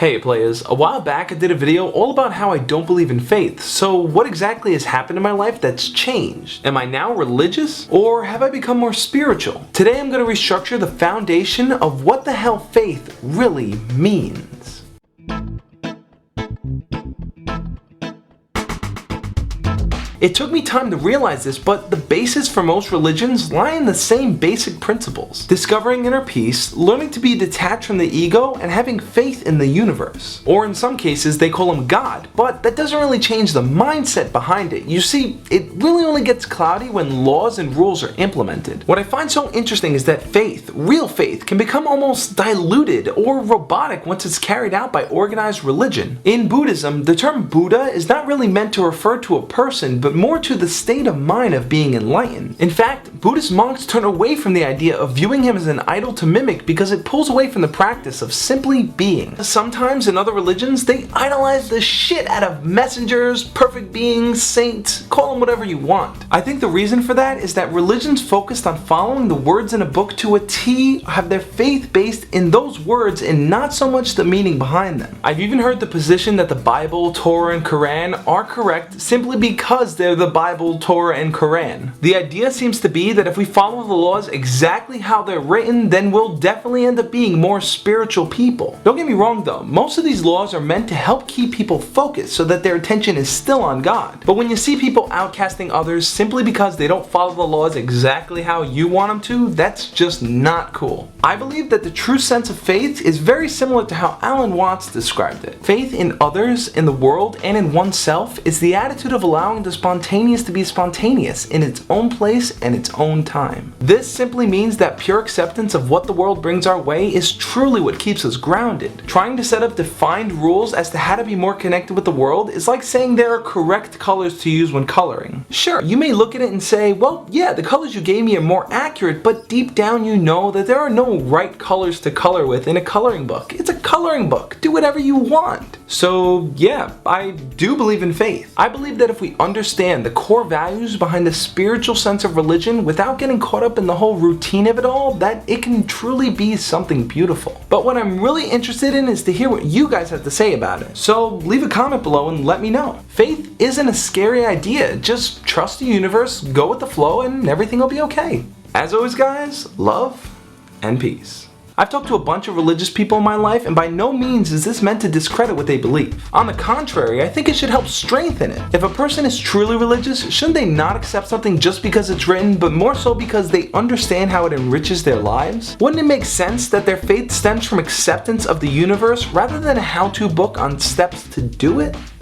Hey players, a while back I did a video all about how I don't believe in faith, so what exactly has happened in my life that's changed? Am I now religious, or have I become more spiritual? Today I'm going to restructure the foundation of what the hell faith really means. It took me time to realize this, but the basis for most religions lie in the same basic principles. Discovering inner peace, learning to be detached from the ego, and having faith in the universe. Or in some cases they call him God, but that doesn't really change the mindset behind it. You see, it really only gets cloudy when laws and rules are implemented. What I find so interesting is that faith, real faith, can become almost diluted or robotic once it's carried out by organized religion. In Buddhism, the term Buddha is not really meant to refer to a person, but more to the state of mind of being enlightened. In fact, Buddhist monks turn away from the idea of viewing him as an idol to mimic because it pulls away from the practice of simply being. Sometimes in other religions, they idolize the shit out of messengers, perfect beings, saints, call them whatever you want. I think the reason for that is that religions focused on following the words in a book to a T have their faith based in those words and not so much the meaning behind them. I've even heard the position that the Bible, Torah, and Quran are correct simply because they're the Bible, Torah, and Quran. The idea seems to be that if we follow the laws exactly how they're written, then we'll definitely end up being more spiritual people. Don't get me wrong though, most of these laws are meant to help keep people focused so that their attention is still on God. But when you see people outcasting others simply because they don't follow the laws exactly how you want them to, that's just not cool. I believe that the true sense of faith is very similar to how Alan Watts described it. Faith in others, in the world, and in oneself is the attitude of allowing the spontaneous to be spontaneous in its own place and its own time. This simply means that pure acceptance of what the world brings our way is truly what keeps us grounded. Trying to set up defined rules as to how to be more connected with the world is like saying there are correct colors to use when coloring. Sure, you may look at it and say, well, yeah, the colors you gave me are more accurate, but deep down you know that there are no right colors to color with in a coloring book. It's a coloring book. Do whatever you want. So yeah, I do believe in faith. I believe that if we understand the core values behind the spiritual sense of religion without getting caught up in the whole routine of it all, that it can truly be something beautiful. But what I'm really interested in is to hear what you guys have to say about it. So leave a comment below and let me know. Faith isn't a scary idea. Just trust the universe, go with the flow, and everything will be okay. As always guys, love and peace. I've talked to a bunch of religious people in my life, and by no means is this meant to discredit what they believe. On the contrary, I think it should help strengthen it. If a person is truly religious, shouldn't they not accept something just because it's written, but more so because they understand how it enriches their lives? Wouldn't it make sense that their faith stems from acceptance of the universe rather than a how-to book on steps to do it?